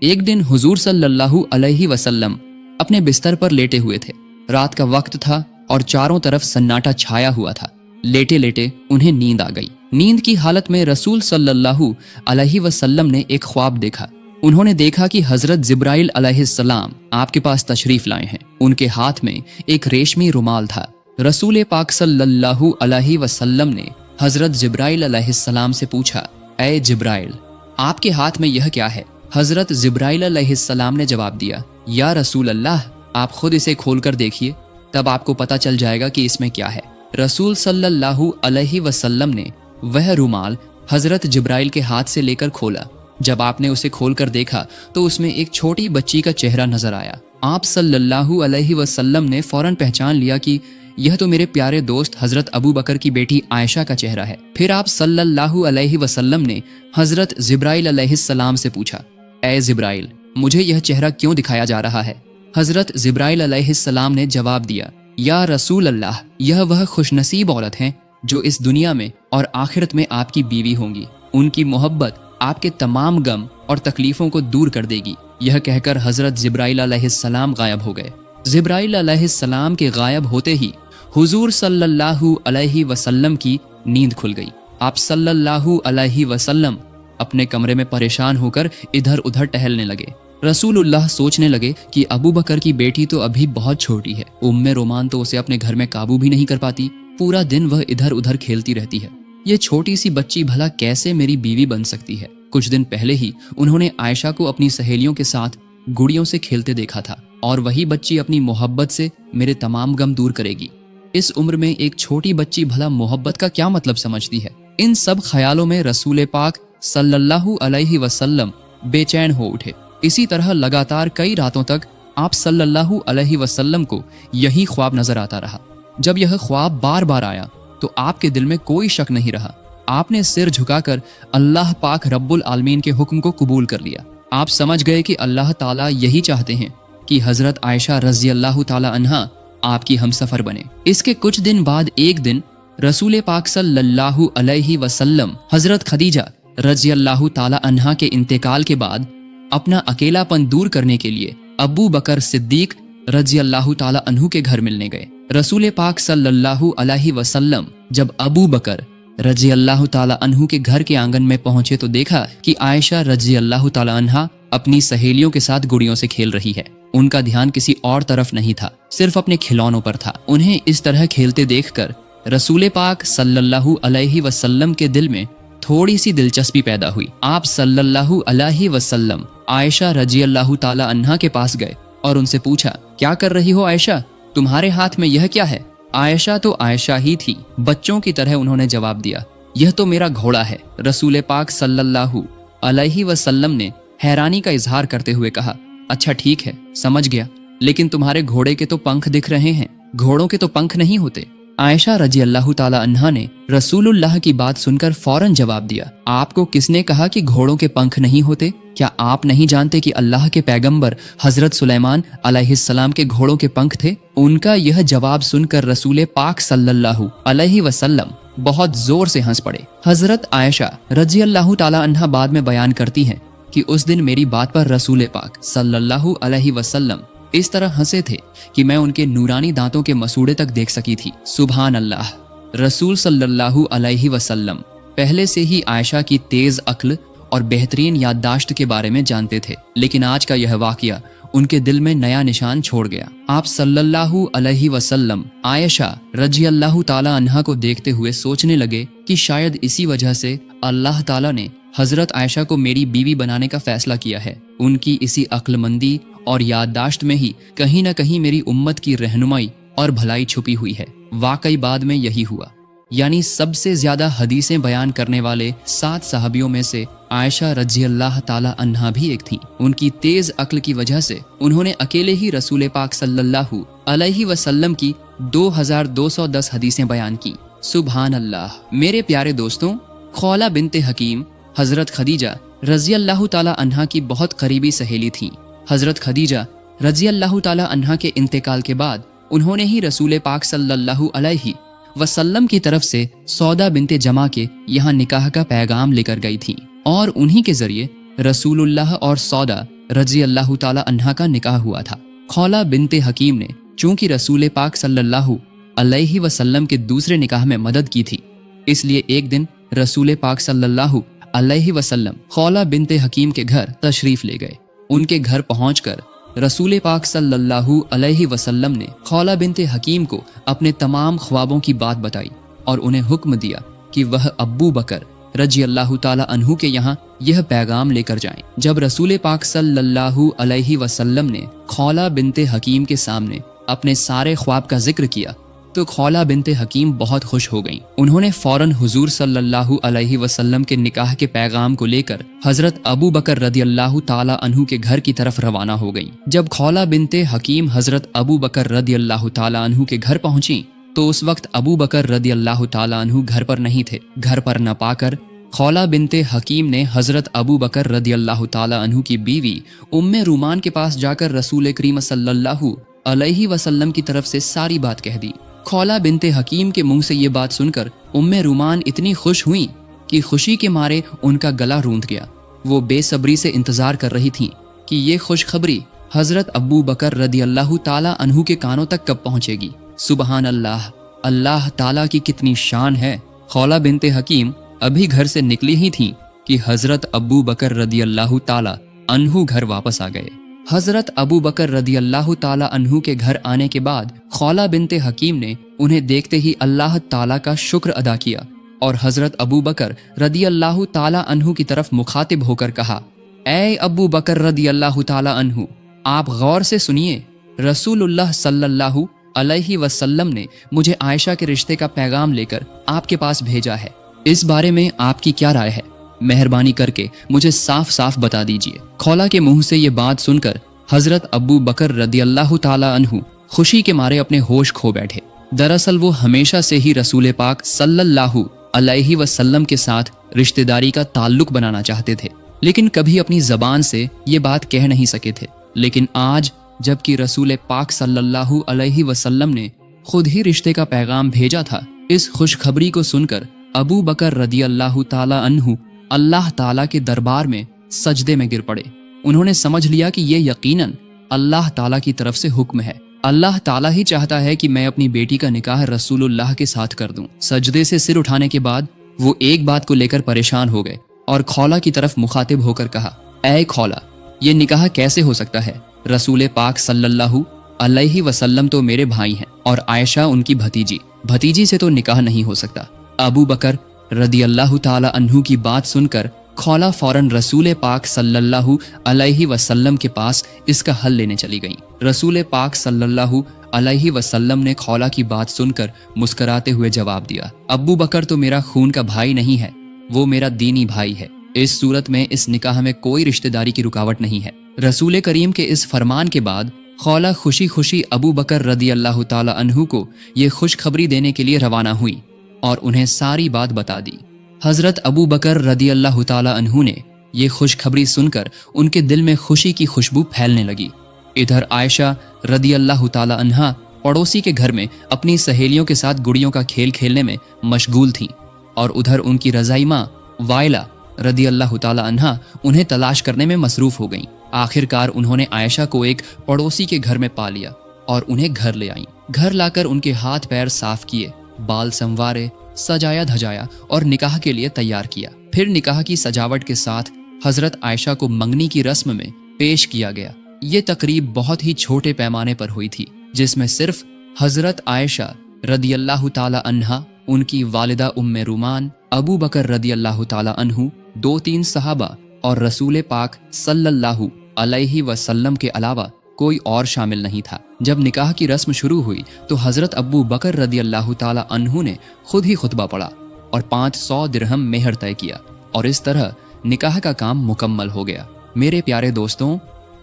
एक दिन हुजूर सल्लल्लाहु अलैहि वसल्लम अपने बिस्तर पर लेटे हुए थे। रात का वक्त था और चारों तरफ सन्नाटा छाया हुआ था। लेटे लेटे उन्हें नींद आ गई। नींद की हालत में रसूल सल्लल्लाहु अलैहि वसल्लम ने एक ख्वाब देखा। उन्होंने देखा कि हजरत जिब्राइल अलैहिस्सलाम आपके पास तशरीफ लाए हैं। उनके हाथ में एक रेशमी रुमाल था। रसूल पाक सल्लल्लाहु अलैहि वसल्लम ने हजरत जिब्राइल अलैहिस्सलाम से पूछा, ऐ जिब्राइल, आपके हाथ में यह क्या है? हजरत जिब्राइल अलैहिस्सलाम ने जवाब दिया, या रसूल अल्लाह, आप खुद इसे खोलकर देखिए, तब आपको पता चल जाएगा कि इसमें क्या है। रसूल सल्लल्लाहु अलैहि वसल्लम ने वह रुमाल हजरत जिब्राइल के हाथ से लेकर खोला। जब आपने उसे खोलकर देखा तो उसमें एक छोटी बच्ची का चेहरा नजर आया। आप सल्लल्लाहु अलैहि वसल्लम ने फौरन पहचान लिया कि यह तो मेरे प्यारे दोस्त हजरत अबू बकर की बेटी आयशा का चेहरा है। फिर आप सल्लल्लाहु अलैहि वसल्लम ने हजरत जिब्राइल अलैहिस्सलाम से पूछा, ऐ जिब्राइल, मुझे यह चेहरा क्यों दिखाया जा रहा है? हजरत जिब्राइल अलैहिस्सलाम ने जवाब दिया, या रसूल अल्लाह, यह वह खुशनसीब औरत हैं जो इस दुनिया में और आखिरत में आपकी बीवी होंगी। उनकी मोहब्बत आपके तमाम गम और तकलीफों को दूर कर देगी। यह कहकर हजरत जिब्राइल अलैहिस्सलाम गायब हो गए। जिब्राइल अलैहिस्सलाम के गायब होते ही हुजूर सल्लल्लाहु अलैहि वसल्लम की नींद खुल गई। आप सल्लल्लाहु अलैहि वसल्लम अपने कमरे में परेशान होकर इधर उधर टहलने लगे। रसूलुल्लाह सोचने लगे कि अबू बकर की बेटी तो अभी बहुत छोटी है। उम्मे रोमान तो उसे अपने घर में काबू भी नहीं कर पाती। पूरा दिन वह इधर उधर खेलती रहती है। ये छोटी सी बच्ची भला कैसे मेरी बीवी बन सकती है? कुछ दिन पहले ही उन्होंने आयशा को अपनी सहेलियों के साथ गुड़ियों से खेलते देखा था, और वही बच्ची अपनी मोहब्बत से मेरे तमाम गम दूर करेगी। इस उम्र में एक छोटी बच्ची भला मोहब्बत का क्या मतलब समझती है? इन सब ख्यालों में रसूल पाक सल्लल्लाहु अलैहि वसल्लम बेचैन हो उठे। इसी तरह लगातार कई रातों तक आप सल्लल्लाहु अलैहि वसल्लम को यही ख्वाब नजर आता रहा। जब यह ख्वाब बार बार आया तो आपके दिल में कोई शक नहीं रहा। आपने सिर झुकाकर अल्लाह पाक रब्बुल आलमीन के हुक्म को कबूल कर लिया। आप समझ गए कि अल्लाह ताला यही चाहते हैं कि हजरत आयशा रज़ी अल्लाह ताला अन्हा आपकी हमसफर बने। इसके कुछ दिन बाद एक दिन रसूल पाक सल्लल्लाहु अलैहि वसल्लम हजरत खदीजा रज़ी अल्लाह ताला अन्हा के इंतकाल के बाद अपना अकेलापन दूर करने के लिए अबू बकर सिद्दीक रज़ी अल्लाह ताला अन्हु के घर मिलने गए। रसूल पाक सल्लल्लाहु अलैहि वसल्लम जब अबू बकर रज़ी अल्लाह ताला अन्हु के घर के आंगन में पहुंचे तो देखा कि आयशा रज़ी अल्लाह ताला अन्हा अपनी सहेलियों के साथ गुड़ियों से खेल रही है। उनका ध्यान किसी और तरफ नहीं था, सिर्फ अपने खिलौनों पर था। उन्हें इस तरह खेलते देखकर रसूल पाक सल्लल्लाहु अलैहि वसल्लम के दिल में थोड़ी सी दिलचस्पी पैदा हुई। आप सल्लल्लाहु अलैहि वसल्लम आयशा रज़ी अल्लाह ताला अन्हा के पास गए और उनसे पूछा, क्या कर रही हो आयशा? तुम्हारे हाथ में यह क्या है? आयशा तो आयशा ही थी। बच्चों की तरह उन्होंने जवाब दिया, यह तो मेरा घोड़ा है। रसूल पाक सल्लल्लाहु अलैहि वसल्लम ने हैरानी का इजहार करते हुए कहा, अच्छा ठीक है, समझ गया, लेकिन तुम्हारे घोड़े के तो पंख दिख रहे हैं, घोड़ों के तो पंख नहीं होते। आयशा रज़ी अल्लाह ताला अन्हा ने रसूलुल्लाह की बात सुनकर फौरन जवाब दिया, आपको किसने कहा कि घोड़ों के पंख नहीं होते? क्या आप नहीं जानते कि अल्लाह के पैगंबर हजरत सुलेमान अलैहिस्सलाम के घोड़ों के पंख थे? उनका यह जवाब सुनकर रसूल पाक सल्लल्लाहु अलैहि वसल्लम बहुत जोर से हंस पड़े। हजरत आयशा रज़ी अल्लाह ताला अन्हा बाद में बयान करती हैं कि उस दिन मेरी बात पर रसूल पाक सल्लल्लाहु अलैहि वसल्लम इस तरह हंसे थे कि मैं उनके नूरानी दांतों के मसूड़े तक देख सकी थी। सुभान अल्लाह। रसूल सल्लल्लाहु अलैहि वसल्लम पहले से ही आयशा की तेज अक्ल और बेहतरीन याददाश्त के बारे में जानते थे, लेकिन आज का यह वाकया उनके दिल में नया निशान छोड़ गया। आप सल्लल्लाहु अलैहि वसल्लम आयशा रज़ी अल्लाह ताला अन्हा को देखते हुए सोचने लगे कि शायद इसी वजह से अल्लाह ताला ने हजरत आयशा को मेरी बीवी बनाने का फैसला किया है। उनकी इसी अक्लमंदी और याददाश्त में ही कहीं न कहीं मेरी उम्मत की रहनुमाई और भलाई छुपी हुई है। वाकई बाद में यही हुआ, यानी सबसे ज्यादा हदीसें बयान करने वाले 7 सहाबियों में से आयशा रज़ी अल्लाह ताला अन्हा भी एक थी। उनकी तेज अक्ल की वजह से उन्होंने अकेले ही रसूल पाक सल्लल्लाहु अलैहि वसल्लम की 2210 हदीसें बयान की। सुभान अल्लाह। मेरे प्यारे दोस्तों, खौला बिनते हकीम हजरत खदीजा रज़ी अल्लाह ताला अन्हा की बहुत करीबी सहेली थी। हजरत खदीजा रज़ी अल्लाह ताला अन्हा के इंतकाल के बाद उन्होंने ही रसूल पाक सल्लल्लाहु अलैहि वसल्लम की तरफ से सौदा बिनते जमा के यहाँ निकाह का पैगाम लेकर गई थी, और उन्हीं के जरिए रसूलुल्लाह और सौदा रजी अल्लाह ताला अन्हा का निकाह हुआ था। खौला बिनते हकीम ने चूंकि रसूल पाक सल्लल्लाहु अलैहि वसल्लम के दूसरे निकाह में मदद की थी, इसलिए एक दिन रसूल पाक सल्लल्लाहु अलैहि वसल्लम खौला बिनते हकीम के घर तशरीफ ले गए। उनके घर पहुंचकर रसूल पाक सल्लल्लाहु अलैहि वसल्लम ने खौला बिनते हकीम को अपने तमाम ख्वाबों की बात बताई और उन्हें हुक्म दिया कि वह अब्बू बकर रजी अल्लाह ताला अन्हु के यहाँ यह पैगाम लेकर जाएं। जब रसूल पाक सल्लल्लाहु अलैहि वसल्लम ने खौला बिनते हकीम के सामने अपने सारे ख्वाब का जिक्र किया तो खौला बिनते हकीम बहुत खुश हो गईं। उन्होंने फौरन हुजूर सल्लल्लाहु अलैहि वसल्लम के निकाह के पैगाम को लेकर हजरत अबू बकर रदी अल्लाह ताला अन्हु के घर की तरफ रवाना हो गईं। जब खौला बिनते हकीम हजरत अबू बकर रदी अल्लाह ताला अन्हु के घर पहुंची तो उस वक्त अबू बकर रदी अल्लाह ताला अन्हु घर पर नहीं थे। घर पर न पाकर खौला बिनते हकीम ने हजरत अबू बकर रदी अल्लाह ताला अन्हु की बीवी उम्मे रूमान के पास जाकर रसूल करीम सल्लल्लाहु अलैहि वसल्लम की तरफ से सारी बात कह दी। खौला बिनते हकीम के मुंह से ये बात सुनकर उम्मे रूमान इतनी खुश हुई कि खुशी के मारे उनका गला रूंध गया। वो बेसब्री से इंतजार कर रही थीं कि ये खुशखबरी हजरत अबू बकर रदी अल्लाह ताला अन्हु के कानों तक कब पहुंचेगी। सुबहान अल्लाह, अल्लाह ताला की कितनी शान है। खौला बिनते हकीम अभी घर से निकली ही थीं कि हजरत अबू बकर रदी अल्लाह ताला अन्हु घर वापस आ गए। हजरत अबू बकर रदी अल्लाह ताला अन्हु के घर आने के बाद खौला बिनते हकीम ने उन्हें देखते ही अल्लाह ताला का शुक्र अदा किया और हजरत अबू बकर रदी अल्लाह ताला अन्हु की तरफ मुखातिब होकर कहा, ऐ अबू बकर रदी अल्लाह ताला अन्हु, आप गौर से सुनिए। रसूलुल्लाह सल्लल्लाहु अलैहि वसल्लम ने मुझे आयशा के रिश्ते का पैगाम लेकर आपके पास भेजा है। इस बारे में आपकी क्या राय है? मेहरबानी करके मुझे साफ साफ बता दीजिए। खौला के मुंह से ये बात सुनकर हजरत अबू बकर रदी अल्लाह ताला अन्हु खुशी के मारे अपने होश खो बैठे। दरअसल वो हमेशा से ही रसूल पाक सल्लल्लाहु अलैहि वसल्लम के साथ रिश्तेदारी का ताल्लुक बनाना चाहते थे, लेकिन कभी अपनी जबान से ये बात कह नहीं सके थे। लेकिन आज जबकि रसूल पाक सल्लल्लाहु अलैहि वसल्लम ने खुद ही रिश्ते का पैगाम भेजा था, इस खुशखबरी को सुनकर अबू बकर रदी अल्लाह ताला अन्हु अल्लाह ताला के दरबार में सजदे में गिर पड़े। उन्होंने समझ लिया कि ये यकीनन अल्लाह ताला की तरफ से हुक्म है। अल्लाह ताला ही चाहता है कि मैं अपनी बेटी का निकाह रसूलुल्लाह के साथ कर दूं। सजदे से सिर उठाने के बाद वो एक बात को लेकर परेशान हो गए और खौला की तरफ मुखातिब होकर कहा, ऐ खौला, ये निकाह कैसे हो सकता है? रसूल पाक सल्लल्लाहु अलैहि वसल्लम तो मेरे भाई हैं और आयशा उनकी भतीजी से तो निकाह नहीं हो सकता। अबू बकर रदी अल्लाह ताला अन्हु की बात सुनकर खौला फौरन रसूल पाक सल्लल्लाहु अलैहि वसल्लम के पास इसका हल लेने चली गईं। रसूल पाक सल्लल्लाहु अलैहि वसल्लम ने खौला की बात सुनकर मुस्कुराते हुए जवाब दिया, अबू बकर तो मेरा खून का भाई नहीं है, वो मेरा दीनी भाई है। इस सूरत में इस निकाह में कोई रिश्तेदारी की रुकावट नहीं है। रसूल करीम के इस फरमान के बाद खौला खुशी खुशी अबू बकर रदी अल्लाह ताला अन्हु को ये खुशखबरी देने के लिए रवाना हुई और उन्हें सारी बात बता दी। हजरत अबू बकर रदी अल्लाह ताला अन्हु ने ये खुशखबरी सुनकर उनके दिल में खुशी की खुशबू फैलने लगी। इधर आयशा रदी अल्लाह ताला अन्हा पड़ोसी के घर में अपनी सहेलियों के साथ गुड़ियों का खेल खेलने में मशगूल थीं और उधर उनकी रज़ाई माँ वाइला रदी अल्लाह ताला अन्हा उन्हें तलाश करने में मसरूफ हो गईं। आखिरकार उन्होंने आयशा को एक पड़ोसी के घर में पा लिया और उन्हें घर ले आईं। घर लाकर उनके हाथ पैर साफ किए, बाल संवारे, सजाया धजाया और निकाह के लिए तैयार किया। फिर निकाह की सजावट के साथ हजरत आयशा को मंगनी की रस्म में पेश किया गया। ये तकरीब बहुत ही छोटे पैमाने पर हुई थी, जिसमें सिर्फ हजरत आयशा रदी अल्लाह ताला अन्हा, उनकी वालिदा उम्मे रूमान, अबू बकर रदी अल्लाह ताला अन्हु, 2-3 सहाबा और रसूल पाक सल्लल्लाहु अलैहि वसल्लम के अलावा कोई और शामिल नहीं था। जब निकाह की रस्म शुरू हुई तो हजरत अबू बकर रदी अल्लाह ताला अन्हु ने खुद ही खुतबा पढ़ा और 500 दिरहम मेहर तय किया और इस तरह निकाह का काम मुकम्मल हो गया। मेरे प्यारे दोस्तों,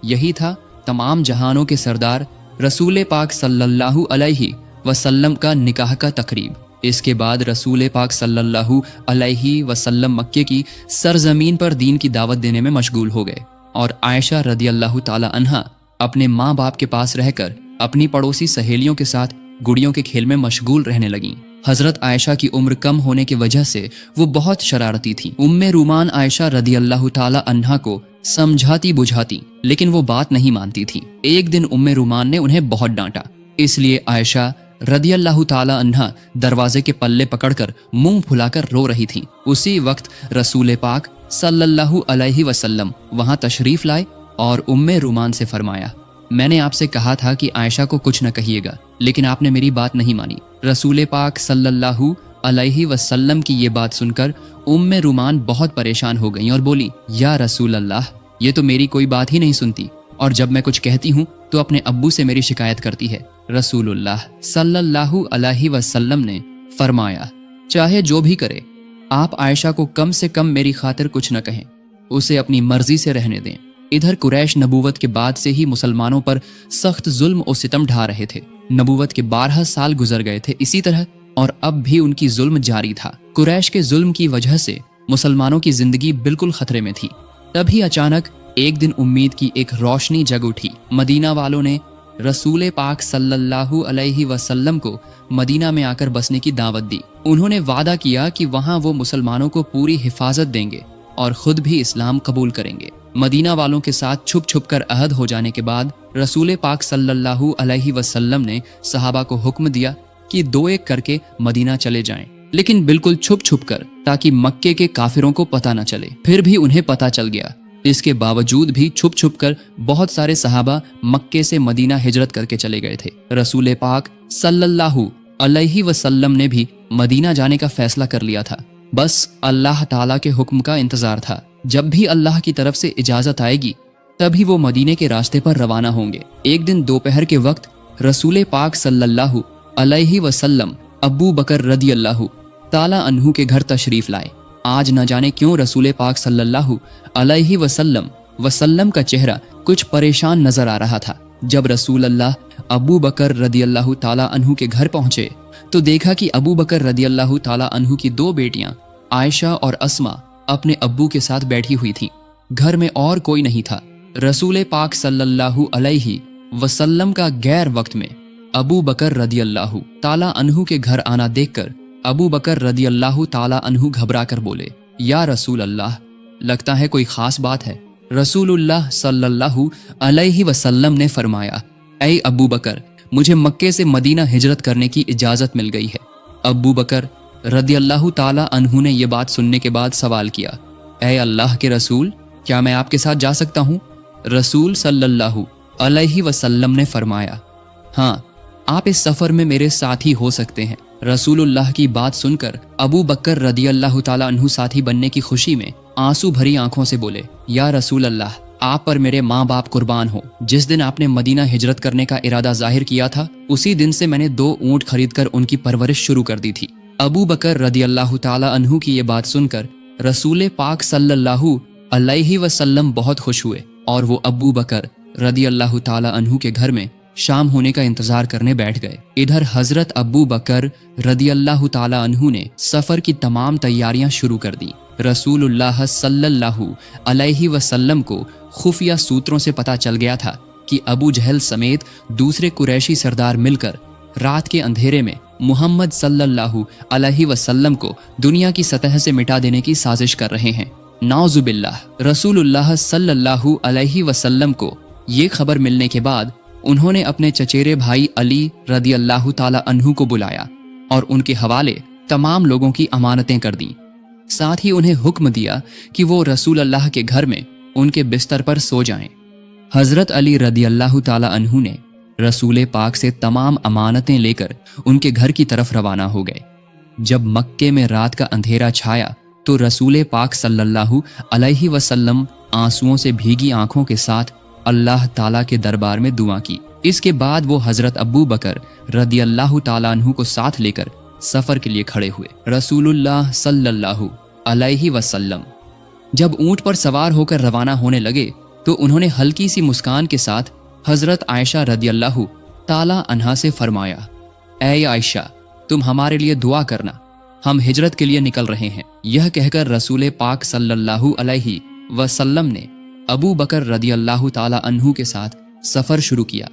यही था तमाम जहानों के सरदार रसूल पाक सल्लल्लाहु अलैहि वसल्लम का निकाह का तकरीब। इसके बाद रसूल पाक सल्लल्लाहु अलैहि वसल्लम मक्के की सरजमीन पर दीन की दावत देने में मशगूल हो गए और आयशा रदी अल्लाह ताला अन्हा अपने माँ बाप के पास रहकर अपनी पड़ोसी सहेलियों के साथ गुड़ियों के खेल में मशगूल रहने लगीं। हजरत आयशा की उम्र कम होने की वजह से वो बहुत शरारती थी। उम्मे रूमान आयशा रदी अल्लाह ताला अन्हा को समझाती बुझाती, लेकिन वो बात नहीं मानती थी। एक दिन उम्मे रूमान ने उन्हें बहुत डांटा, इसलिए आयशा रदी अल्लाह ताला अन्हा दरवाजे के पल्ले पकड़कर मुंह फुलाकर रो रही थी। उसी वक्त रसूल पाक सल्लल्लाहु अलैहि वसल्लम वहां तशरीफ लाए और उम्मे रूमान से फरमाया, मैंने आपसे कहा था कि आयशा को कुछ न कहिएगा, लेकिन आपने मेरी बात नहीं मानी। रसूल पाक सल्लल्लाहु अलैहि वसल्लम की ये बात सुनकर उम्मे रूमान बहुत परेशान हो गईं और बोली, या रसूल अल्लाह, ये तो मेरी कोई बात ही नहीं सुनती, और जब मैं कुछ कहती हूँ तो अपने अब्बू से मेरी शिकायत करती है। रसूलुल्लाह सल्लल्लाहु अलैहि वसल्लम ने फरमाया, चाहे जो भी करे, आप आयशा को कम से कम मेरी खातिर कुछ न कहें, उसे अपनी मर्जी से रहने दें। इधर कुरैश नबूवत के बाद से ही मुसलमानों पर सख्त जुल्म और सितम ढा रहे थे। नबूवत के 12 साल गुजर गए थे इसी तरह, और अब भी उनकी जुल्म जारी था। कुरैश के जुल्म की वजह से मुसलमानों की जिंदगी बिल्कुल खतरे में थी। तभी अचानक एक दिन उम्मीद की एक रोशनी जग उठी। मदीना वालों ने रसूल पाक सल्लल्लाहु अलैहि वसल्लम को मदीना में आकर बसने की दावत दी। उन्होंने वादा किया कि वहां वो मुसलमानों को पूरी हिफाजत देंगे और खुद भी इस्लाम कबूल करेंगे। मदीना वालों के साथ छुप छुप कर अहद हो जाने के बाद रसूल पाक सल्लल्लाहु अलैहि वसल्लम ने सहाबा को हुक्म दिया कि 2-1 करके मदीना चले जाएं, लेकिन बिल्कुल छुप छुप कर, ताकि मक्के के काफिरों को पता न चले। फिर भी उन्हें पता चल गया। इसके बावजूद भी छुप छुप कर बहुत सारे सहाबा मक्के से मदीना हिजरत करके चले गए थे। रसूल पाक सल्लल्लाहु अलैहि वसल्लम ने भी मदीना जाने का फैसला कर लिया था। बस अल्लाह ताला के हुक्म का इंतजार था। जब भी अल्लाह की तरफ से इजाजत आएगी तभी वो मदीने के रास्ते पर रवाना होंगे। एक दिन दोपहर के वक्त रसूल पाक सल्लल्लाहु अलैहि वसल्लम अबू बकर रदी अल्लाह ताला अन्हु के घर तशरीफ लाए। आज न जाने क्यों रसूल पाक सल्लल्लाहु अलैहि वसल्लम का चेहरा कुछ परेशान नजर आ रहा था। जब रसूल अल्लाह अबू बकर रदी अल्लाह ताला अन्हु के घर पहुंचे तो देखा कि अबू बकर रदी अल्लाह ताला अन्हु की 2 बेटियां आयशा और अस्मा अपने अब्बू के साथ बैठी हुई थीं। घर में और कोई नहीं था। रसूल पाक सल्लल्लाहु अलैहि वसल्लम का गैर वक्त में अबू बकर रदी अल्लाह ताला अन्हु के घर आना देखकर अबू बकर रदी अल्लाह ताला अन्हु घबरा कर बोले, या रसूल अल्लाह, लगता है कोई खास बात है। रसूलुल्लाह सल्लल्लाहु अलैहि वसल्लम ने फरमाया, ऐ अबू बकर, मुझे मक्के से मदीना हिजरत करने की इजाजत मिल गई है। अबू बकर रदी अल्लाह ताला अन्हु ने यह बात सुनने के बाद सवाल किया, ऐ अल्लाह के रसूल, क्या मैं आपके साथ जा सकता हूँ? रसूल सल्लल्लाहु अलैहि वसल्लम ने फरमाया, हाँ, आप इस सफर में मेरे साथी हो सकते हैं। रसूलुल्लाह की बात सुनकर अबू बकर रदी अल्लाह ताला अन्हु साथी बनने की खुशी में आंसू भरी आंखों से बोले, या रसूल अल्लाह, आप पर मेरे माँ बाप कुर्बान हो। जिस दिन आपने मदीना हिजरत करने का इरादा जाहिर किया था, उसी दिन से मैंने 2 ऊंट खरीदकर उनकी परवरिश शुरू कर दी थी। अबू बकर रदी अल्लाह ताला अन्हु की ये बात सुनकर रसूल पाक सल्लल्लाहु अलैहि वसल्लम बहुत खुश हुए और वो अबू बकर रदी अल्लाह ताला अन्हु के घर में शाम होने का इंतजार करने बैठ गए। इधर हजरत अबू बकर रदी अल्लाह ताला अन्हु ने सफर की तमाम तैयारियां शुरू कर दी। रसूलुल्लाह सल्लल्लाहु अलैहि वसल्लम को खुफिया सूत्रों से पता चल गया था कि अबू जहल समेत दूसरे कुरैशी सरदार मिलकर रात के अंधेरे में मुहम्मद सल्लल्लाहु अलैहि वसल्लम को दुनिया की सतह से मिटा देने की साजिश कर रहे हैं। नाउजुबिल्लाह। रसूलुल्लाह सल्लल्लाहु अलैहि वसल्लम को ये खबर मिलने के बाद उन्होंने अपने चचेरे भाई अली रदी अल्लाह ताला अन्हु को बुलाया और उनके हवाले तमाम लोगों की अमानतें कर दी। साथ ही उन्हें हुक्म दिया कि वो रसूल अल्लाह के घर में उनके बिस्तर पर सो जाएं। हजरत अली रदी अल्लाह ताला अन्हु ने रसूल पाक से तमाम अमानतें लेकर उनके घर की तरफ रवाना हो गए। जब मक्के में रात का अंधेरा छाया तो रसूल पाक सल्लल्लाहु अलैहि वसल्लम आंसुओं से भीगी आंखों के साथ अल्लाह ताला के दरबार में दुआ की। इसके बाद वो हजरत अबू बकर रदी अल्लाह ताला अन्हु को साथ लेकर सफर के लिए खड़े हुए। रसूलुल्लाह सल्लल्लाहु अलैहि वसल्लम जब ऊंट पर सवार होकर रवाना होने लगे तो उन्होंने हल्की सी मुस्कान के साथ हजरत आयशा रदी अल्लाह ताला अन्हा से फरमाया, ऐ आयशा, तुम हमारे लिए दुआ करना, हम हिजरत के लिए निकल रहे हैं। यह कहकर रसूल पाक सल्लल्लाहु अलैहि वसल्लम ने अबू बकर रदी अल्लाह ताला अन्हु के साथ सफर शुरू किया।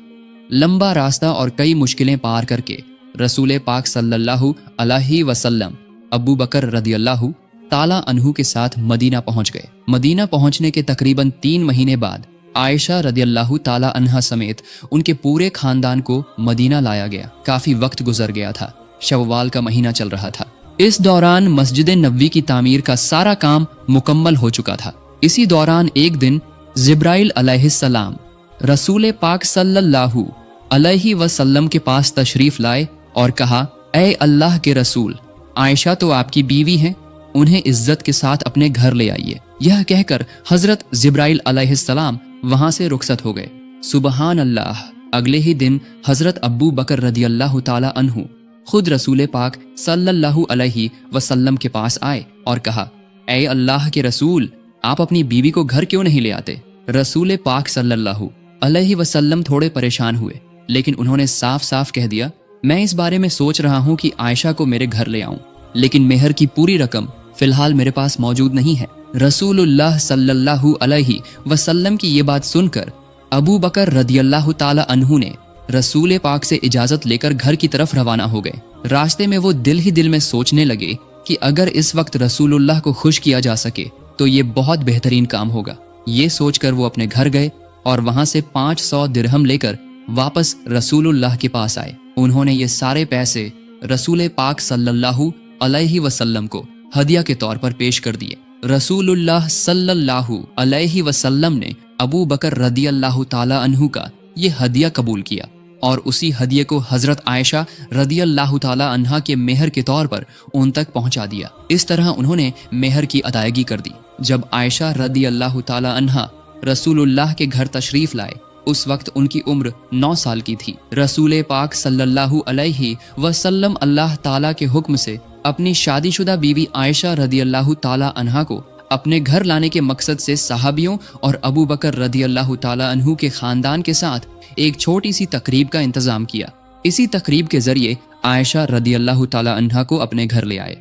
लंबा रास्ता और कई मुश्किलें पार करके रसूल पाक सल्लल्लाहु अलैहि वसल्लम अबू बकर रदियल्लाहु ताला अन्हु के साथ मदीना पहुंच गए। मदीना पहुंचने के तकरीबन 3 महीने बाद आयशा रदियल्लाहु ताला अन्हा समेत उनके पूरे खानदान को मदीना लाया गया। काफी वक्त गुजर गया था, शव्वाल का महीना चल रहा था। इस दौरान मस्जिद नबवी की तामीर का सारा काम मुकम्मल हो चुका था। इसी दौरान एक दिन जिब्राइल अलैहिस्सलाम रसूल पाक सल्लल्लाहु अलैहि वसल्लम के पास तशरीफ लाए और कहा, ऐ अल्लाह के रसूल, आयशा तो आपकी बीवी हैं, उन्हें इज्जत के साथ अपने घर ले आइए। यह कहकर हजरत जिब्राइल अलैहिस्सलाम वहां से रुखसत हो गए। सुबहान अल्लाह। अगले ही दिन हजरत अबू बकर रदियल्लाहु ताला अन्हु खुद रसूल पाक सल्लल्लाहु अलैहि वसल्लम के पास आए और कहा, ऐ अल्लाह के रसूल, आप अपनी बीवी को घर क्यों नहीं ले आते? रसूल पाक सल्लल्लाहु अलैहि वसल्लम थोड़े परेशान हुए, लेकिन उन्होंने साफ साफ कह दिया, मैं इस बारे में सोच रहा हूँ कि आयशा को मेरे घर ले आऊं, लेकिन मेहर की पूरी रकम फिलहाल मेरे पास मौजूद नहीं है। रसूलुल्लाह सल्लल्लाहु अलैहि वसल्लम की ये बात सुनकर अबू बकर रदियल्लाहु ताला अन्हु ने रसूल पाक से इजाजत लेकर घर की तरफ रवाना हो गए। रास्ते में वो दिल ही दिल में सोचने लगे कि अगर इस वक्त रसूलुल्लाह को खुश किया जा सके तो ये बहुत बेहतरीन काम होगा। ये सोचकर वो अपने घर गए और वहां से 500 दिरहम लेकर वापस रसूलुल्लाह के पास आए। उन्होंने ये सारे पैसे रसूल पाक सल्लल्लाहु अलैहि वसल्लम को हदिया के तौर पर पेश कर दिए। रसूलुल्लाह सल्लल्लाहु अलैहि वसल्लम ने अबू बकर रदियल्लाहु ताला अन्हु का ये हदिया कबूल किया और उसी हदिये को हजरत आयशा रदियल्लाहु ताला अन्हा के मेहर के तौर पर उन तक पहुंचा दिया। इस तरह उन्होंने मेहर की अदायगी कर दी। जब आयशा रदियल्लाहु ताला अन्हा रसूलुल्लाह के घर तशरीफ लाए, उस वक्त उनकी उम्र 9 साल की थी। रसूल पाक सल्लल्लाहु अलैहि वसल्लम अल्लाह ताला के हुक्म से अपनी शादीशुदा बीवी आयशा रदियल्लाहु ताला अन्हा को अपने घर लाने के मकसद से सहाबियों और अबू बकर रदियल्लाहु ताला अन्हु के खानदान के साथ एक छोटी सी तकरीब का इंतजाम किया। इसी तकरीब के जरिए आयशा रदियल्लाहु ताला अन्हा को अपने घर ले आए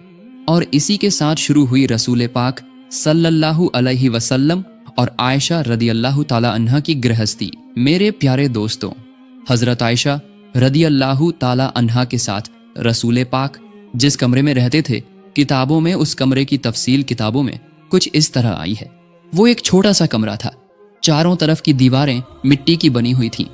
और इसी के साथ शुरू हुई रसूल पाक सल्लल्लाहु अलैहि वसल्लम और आयशा रदियल्लाहु ताला अन्हा की गृहस्थी। मेरे प्यारे दोस्तों, हजरत आयशा रदियल्लाहु ताला अन्हा के साथ रसूल पाक जिस कमरे में रहते थे, किताबों में उस कमरे की तफसील किताबों में कुछ इस तरह आई है। वो एक छोटा सा कमरा था। चारों तरफ की दीवारें मिट्टी की बनी हुई थीं।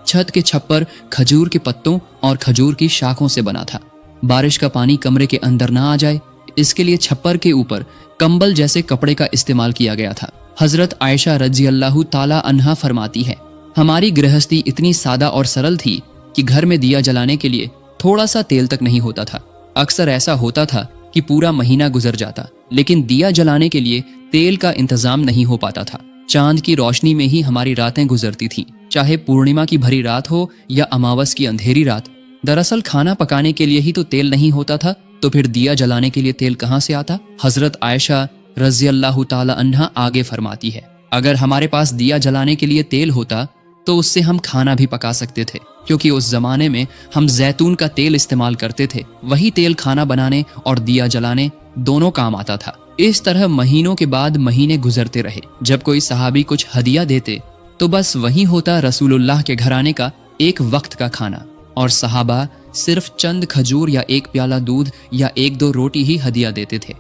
छत के छप्पर खजूर के पत्तों और खजूर की शाखों से बना था। बारिश का पानी कमरे के अंदर ना आ जाए, इसके लिए छप्पर के ऊपर कंबल जैसे कपड़े का इस्तेमाल किया गया था। हजरत आयशा रज़ियल्लाहु ताला अन्हा फरमाती है, हमारी गृहस्थी इतनी सादा और सरल थी कि घर में दिया जलाने के लिए थोड़ा सा तेल तक नहीं होता था। अक्सर ऐसा होता था कि पूरा महीना गुजर जाता, लेकिन दिया जलाने के लिए तेल का इंतजाम नहीं हो पाता था। चांद की रोशनी में ही हमारी रातें गुजरती थीं, चाहे पूर्णिमा की भरी रात हो या अमावस की अंधेरी रात। दरअसल खाना पकाने के लिए ही तो तेल नहीं होता था, तो फिर दिया जलाने के लिए तेल कहाँ से आता? हजरत आयशा रज़ियल्लाहु ताला अन्हा आगे फरमाती है, अगर हमारे पास दिया जलाने के लिए तेल होता तो उससे हम खाना भी पका सकते थे, क्योंकि उस जमाने में हम जैतून का तेल इस्तेमाल करते थे। वही तेल खाना बनाने और दिया जलाने दोनों काम आता था। इस तरह महीनों के बाद महीने गुजरते रहे। जब कोई सहाबी कुछ हदिया देते तो बस वही होता रसूलुल्लाह के घराने का एक वक्त का खाना, और सहाबा सिर्फ चंद खजूर या एक प्याला दूध या 1-2 रोटी ही हदिया देते थे।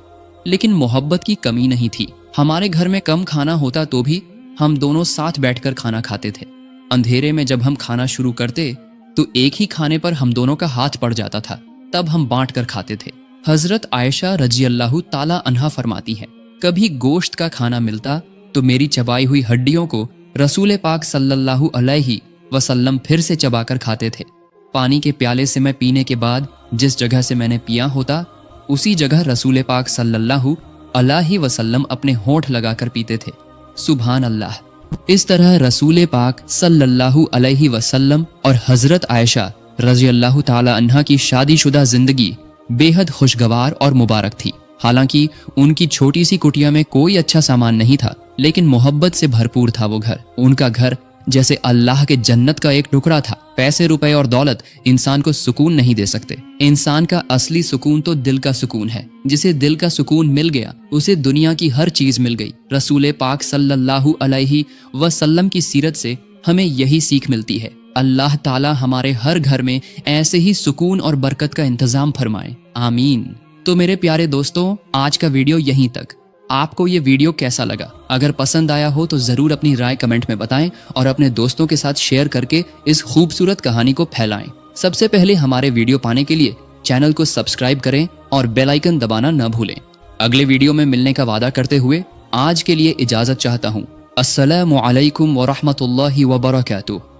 लेकिन मोहब्बत की कमी नहीं थी। हमारे घर में कम खाना होता तो भी हम दोनों साथ बैठकर खाना खाते थे। अंधेरे में जब हम खाना शुरू करते तो एक ही खाने पर हम दोनों का हाथ पड़ जाता था, तब हम बांट कर खाते थे। हजरत आयशा रज़ियल्लाहु ताला अन्हा फरमाती है, कभी गोश्त का खाना मिलता तो मेरी चबाई हुई हड्डियों को रसूल पाक सल्लल्लाहु अलैहि वसल्लम फिर से चबाकर खाते थे। पानी के प्याले से मैं पीने के बाद जिस जगह से मैंने पिया होता, उसी जगह रसूल पाक सल्लल्लाहु अलैहि वसल्लम अपने होंठ लगाकर पीते थे। सुभान अल्लाह। इस तरह रसूल पाक सल्लल्लाहु अलैहि वसल्लम और हजरत आयशा रज़ियल्लाहु ताला अन्हा की शादीशुदा जिंदगी बेहद खुशगवार और मुबारक थी। हालांकि उनकी छोटी सी कुटिया में कोई अच्छा सामान नहीं था, लेकिन मोहब्बत से भरपूर था वो घर। उनका घर जैसे अल्लाह के जन्नत का एक टुकड़ा था। पैसे रुपए और दौलत इंसान को सुकून नहीं दे सकते। इंसान का असली सुकून तो दिल का सुकून है। जिसे दिल का सुकून मिल गया उसे दुनिया की हर चीज मिल गई। रसूल पाक सल्लल्लाहु अलैहि वसल्लम की सीरत से हमें यही सीख मिलती है। अल्लाह ताला हमारे हर घर में ऐसे ही सुकून और बरकत का इंतजाम फरमाए, आमीन। तो मेरे प्यारे दोस्तों, आज का वीडियो यहीं तक। आपको ये वीडियो कैसा लगा? अगर पसंद आया हो तो जरूर अपनी राय कमेंट में बताएं और अपने दोस्तों के साथ शेयर करके इस खूबसूरत कहानी को फैलाएं। सबसे पहले हमारे वीडियो पाने के लिए चैनल को सब्सक्राइब करें और बेल आइकन दबाना न भूलें। अगले वीडियो में मिलने का वादा करते हुए आज के लिए इजाजत चाहता हूँ। अस्सलामु अलैकुम व रहमतुल्लाहि व बरकातुहू।